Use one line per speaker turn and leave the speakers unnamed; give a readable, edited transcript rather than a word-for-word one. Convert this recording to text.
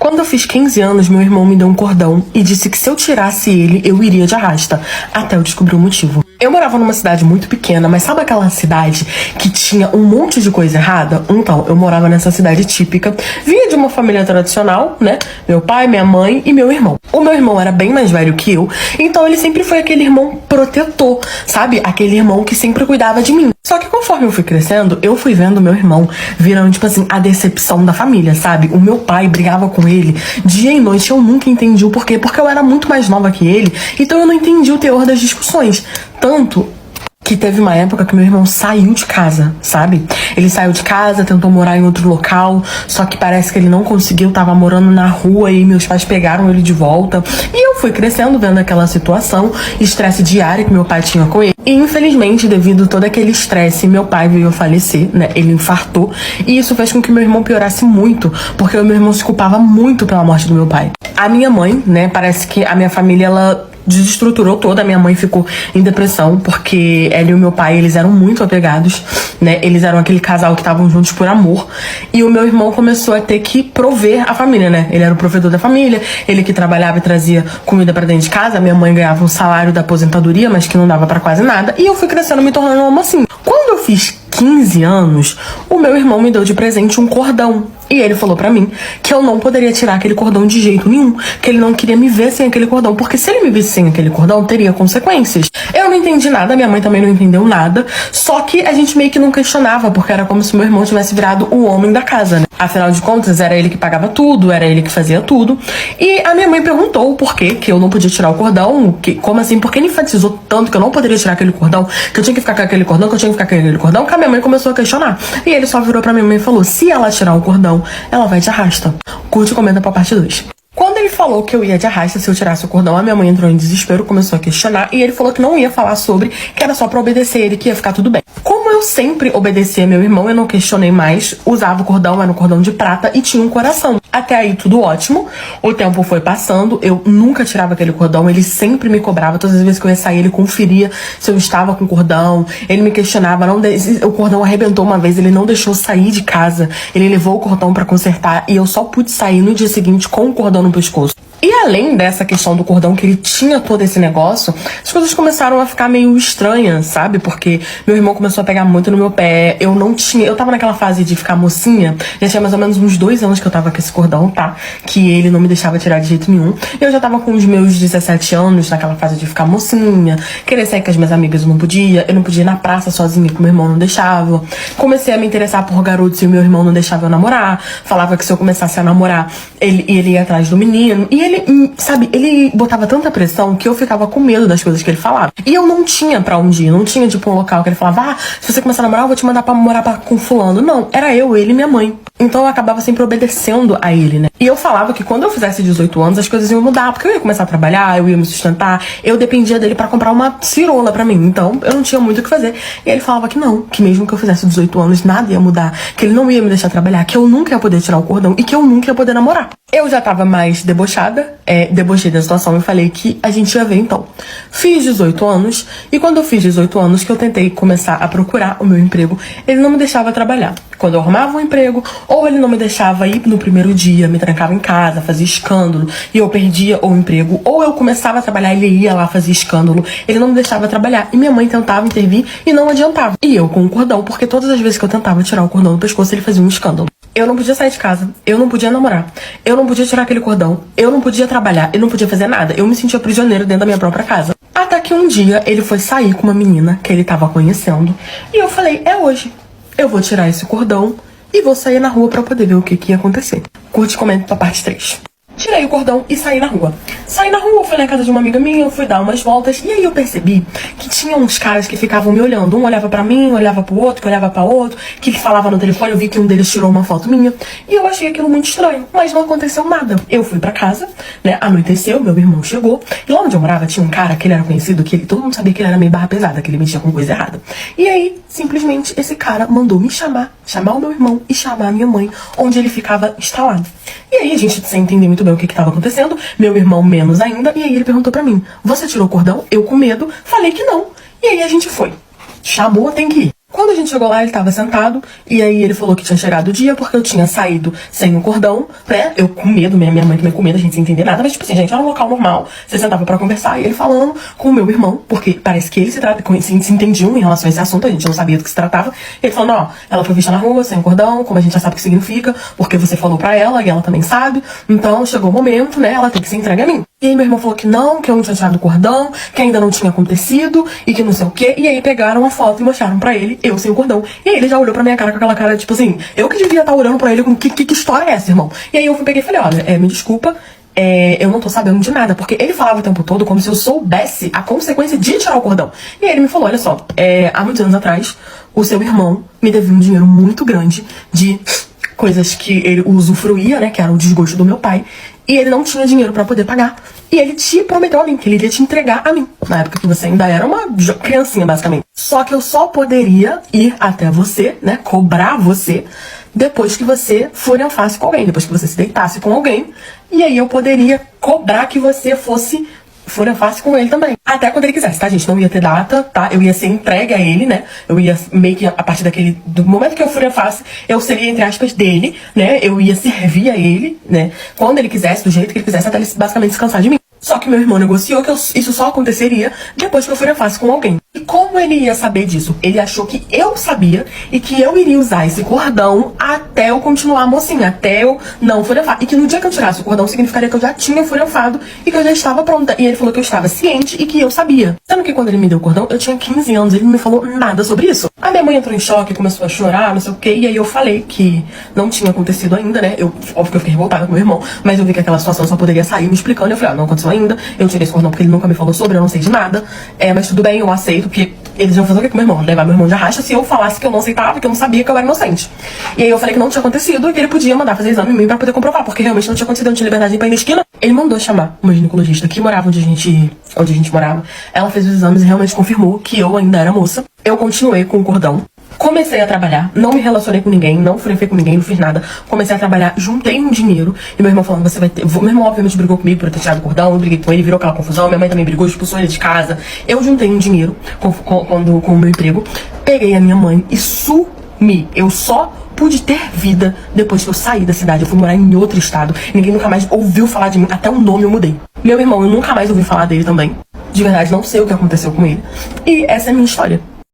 Quando eu fiz 15 anos, meu irmão me deu um cordão e disse que se eu tirasse ele, eu iria de arrasta, até eu descobrir o motivo. Eu morava numa cidade muito pequena, mas sabe aquela cidade que tinha um monte de coisa errada? Então, eu morava nessa cidade típica, vinha de uma família tradicional, né? Meu pai, minha mãe e meu irmão. O meu irmão era bem mais velho que eu, então ele sempre foi aquele irmão protetor, sabe? Aquele irmão que sempre cuidava de mim. Só que conforme eu fui crescendo, eu fui vendo meu irmão virando, tipo assim, a decepção da família, sabe? O meu pai brigava com ele dia e noite, eu nunca entendi o porquê, porque eu era muito mais nova que ele, então eu não entendi o teor das discussões. Tanto que teve uma época que meu irmão saiu de casa, sabe? Ele saiu de casa, tentou morar em outro local, só que parece que ele não conseguiu, tava morando na rua e meus pais pegaram ele de volta. E eu fui crescendo vendo aquela situação, estresse diário que meu pai tinha com ele. E infelizmente, devido a todo aquele estresse, meu pai veio a falecer, né? Ele infartou. E isso fez com que meu irmão piorasse muito, porque o meu irmão se culpava muito pela morte do meu pai. A minha mãe, né? Parece que a minha família, ela desestruturou toda. A minha mãe ficou em depressão porque ela e o meu pai, eles eram muito apegados, né? Eles eram aquele casal que estavam juntos por amor. E o meu irmão começou a ter que prover a família, né? Ele era o provedor da família, ele que trabalhava e trazia comida pra dentro de casa. A minha mãe ganhava um salário da aposentadoria, mas que não dava pra quase nada. E eu fui crescendo, me tornando uma assim. Quando eu fiz 15 anos, o meu irmão me deu de presente um cordão. E ele falou pra mim que eu não poderia tirar aquele cordão de jeito nenhum, que ele não queria me ver sem aquele cordão, porque se ele me visse sem aquele cordão, teria consequências. Eu não entendi nada, minha mãe também não entendeu nada, só que a gente meio que não questionava, porque era como se meu irmão tivesse virado o homem da casa, né? Afinal de contas, era ele que pagava tudo, era ele que fazia tudo. E a minha mãe perguntou o porquê que eu não podia tirar o cordão, como assim, porque ele enfatizou tanto que eu não poderia tirar aquele cordão, que eu tinha que ficar com aquele cordão, que eu tinha que ficar com aquele cordão, que a minha mãe começou a questionar. E ele só virou pra minha mãe e falou: se ela tirar o cordão, ela vai de arrasta. Curte e comenta pra parte 2. Quando ele falou que eu ia de arrasta se eu tirasse o cordão, a minha mãe entrou em desespero, começou a questionar, e ele falou que não ia falar sobre, que era só pra obedecer ele, que ia ficar tudo bem. Como eu sempre obedecia meu irmão, eu não questionei mais, usava o cordão, era um cordão de prata e tinha um coração. Até aí tudo ótimo, o tempo foi passando, eu nunca tirava aquele cordão, ele sempre me cobrava, todas as vezes que eu ia sair ele conferia se eu estava com o cordão, ele me questionava, o cordão arrebentou uma vez, ele não deixou sair de casa, ele levou o cordão pra consertar e eu só pude sair no dia seguinte com o cordão no pescoço. E além dessa questão do cordão, que ele tinha todo esse negócio, as coisas começaram a ficar meio estranhas, sabe? Porque meu irmão começou a pegar muito no meu pé, eu tava naquela fase de ficar mocinha, já tinha mais ou menos uns 2 anos que eu tava com esse cordão, tá? Que ele não me deixava tirar de jeito nenhum. Eu já tava com os meus 17 anos, naquela fase de ficar mocinha, querer sair com as minhas amigas, eu não podia ir na praça sozinha, que meu irmão não deixava. Comecei a me interessar por garotos e o meu irmão não deixava eu namorar, falava que se eu começasse a namorar, ele ia atrás do menino, e ele, sabe, ele botava tanta pressão que eu ficava com medo das coisas que ele falava. E eu não tinha pra onde ir, não tinha, tipo, um local que ele falava: se você começar a namorar, eu vou te mandar pra morar com fulano. Não, era eu, ele e minha mãe. Então eu acabava sempre obedecendo a ele, né? E eu falava que quando eu fizesse 18 anos, as coisas iam mudar, porque eu ia começar a trabalhar, eu ia me sustentar, eu dependia dele pra comprar uma cirola pra mim, então eu não tinha muito o que fazer. E ele falava que não, que mesmo que eu fizesse 18 anos, nada ia mudar, que ele não ia me deixar trabalhar, que eu nunca ia poder tirar o cordão e que eu nunca ia poder namorar. Eu já tava mais debochada, debochei da situação e falei que a gente ia ver então. Fiz 18 anos, e quando eu fiz 18 anos, que eu tentei começar a procurar o meu emprego, ele não me deixava trabalhar. Quando eu arrumava um emprego, ou ele não me deixava ir no primeiro dia, me trancava em casa, fazia escândalo, e eu perdia o emprego, ou eu começava a trabalhar e ele ia lá fazer escândalo, ele não me deixava trabalhar, e minha mãe tentava intervir e não adiantava. E eu com o cordão, porque todas as vezes que eu tentava tirar o cordão do pescoço, ele fazia um escândalo. Eu não podia sair de casa, eu não podia namorar, eu não podia tirar aquele cordão, eu não podia trabalhar, eu não podia fazer nada, eu me sentia prisioneiro dentro da minha própria casa. Até que um dia ele foi sair com uma menina que ele tava conhecendo, e eu falei: é hoje. Eu vou tirar esse cordão e vou sair na rua pra poder ver o que ia acontecer. Curte e comenta pra parte 3. Tirei o cordão e saí na rua. Saí na rua, fui na casa de uma amiga minha, fui dar umas voltas, e aí eu percebi que tinha uns caras que ficavam me olhando. Um olhava pra mim, olhava pro outro, que olhava pra outro, que falava no telefone. Eu vi que um deles tirou uma foto minha, e eu achei aquilo muito estranho, mas não aconteceu nada. Eu fui pra casa, né, anoiteceu, meu irmão chegou, e lá onde eu morava tinha um cara que ele era conhecido, que todo mundo sabia que ele era meio barra pesada, que ele mexia com coisa errada. E aí, simplesmente, esse cara mandou me chamar o meu irmão e chamar a minha mãe, onde ele ficava instalado. E aí a gente sem entender muito bem o que estava acontecendo, meu irmão menos ainda, e aí ele perguntou pra mim: você tirou o cordão? Eu com medo, falei que não. E aí a gente foi. Chamou, tem que ir. Quando a gente chegou lá, ele tava sentado, e aí ele falou que tinha chegado o dia porque eu tinha saído sem o cordão, né? Eu com medo, minha mãe também com medo, a gente sem entender nada, mas tipo assim, gente, era um local normal, você sentava pra conversar, e ele falando com o meu irmão, porque parece que eles se entendiam em relação a esse assunto, a gente não sabia do que se tratava. Ele falando, ó, ela foi vista na rua, sem cordão, como a gente já sabe o que significa, porque você falou pra ela, e ela também sabe, então chegou o momento, né, ela tem que se entregar a mim. E aí meu irmão falou que eu não tinha tirado o cordão, que ainda não tinha acontecido, e que não sei o quê. E aí pegaram a foto e mostraram pra ele, eu sem o cordão. E aí ele já olhou pra minha cara com aquela cara, tipo assim, eu que devia estar olhando pra ele com que história é essa, irmão? E aí eu peguei e falei, olha, me desculpa, eu não tô sabendo de nada, porque ele falava o tempo todo como se eu soubesse a consequência de tirar o cordão. E aí ele me falou, olha só, há muitos anos atrás, o seu irmão me devia um dinheiro muito grande de coisas que ele usufruía, né, que era o desgosto do meu pai, e ele não tinha dinheiro pra poder pagar. E ele te prometeu a mim, que ele iria te entregar a mim, na época que você ainda era uma criancinha, basicamente. Só que eu só poderia ir até você, né, cobrar você, depois que você for em face com alguém, depois que você se deitasse com alguém, e aí eu poderia cobrar que você fosse fora face com ele também. Até quando ele quisesse, tá, gente? Não ia ter data, tá? Eu ia ser entregue a ele, né? Eu ia meio que, a partir do momento que eu fui a face, eu seria, entre aspas, dele, né? Eu ia servir a ele, né? Quando ele quisesse, do jeito que ele quisesse, até ele basicamente descansar de mim. Só que meu irmão negociou que isso só aconteceria depois que eu fui a face com alguém. E como ele ia saber disso? Ele achou que eu sabia e que eu iria usar esse cordão até eu continuar mocinha, até eu não furafar. E que no dia que eu tirasse o cordão significaria que eu já tinha furafado e que eu já estava pronta. E ele falou que eu estava ciente e que eu sabia. Sendo que quando ele me deu o cordão, eu tinha 15 anos, ele não me falou nada sobre isso. A minha mãe entrou em choque, começou a chorar, não sei o quê, e aí eu falei que não tinha acontecido ainda, né? Óbvio que eu fiquei revoltada com meu irmão, mas eu vi que aquela situação só poderia sair me explicando. Eu falei, não aconteceu ainda, eu tirei esse cordão porque ele nunca me falou sobre, eu não sei de nada. Mas tudo bem, eu aceito, porque eles iam fazer o que com meu irmão? Levar meu irmão de arrasto se eu falasse que eu não aceitava, que eu não sabia, que eu era inocente. E aí eu falei que não tinha acontecido e que ele podia mandar fazer exame em mim pra poder comprovar, porque realmente não tinha acontecido, eu não tinha liberdade de ir pra ir na esquina. Ele mandou chamar uma ginecologista que morava onde a gente morava. Ela fez os exames e realmente confirmou que eu ainda era moça. Eu continuei com o cordão. Comecei a trabalhar, não me relacionei com ninguém, não furei com ninguém, não fiz nada. Comecei a trabalhar, juntei um dinheiro. E meu irmão falando, você vai ter... Meu irmão obviamente brigou comigo por eu ter tirado o cordão, eu briguei com ele, virou aquela confusão. Minha mãe também brigou, expulsou ele de casa. Eu juntei um dinheiro com o meu emprego. Peguei a minha mãe e sumi. Eu só pude ter vida depois que eu saí da cidade. Eu fui morar em outro estado. Ninguém nunca mais ouviu falar de mim, até o nome eu mudei. Meu irmão, eu nunca mais ouvi falar dele também. De verdade, não sei o que aconteceu com ele. E essa é a minha história.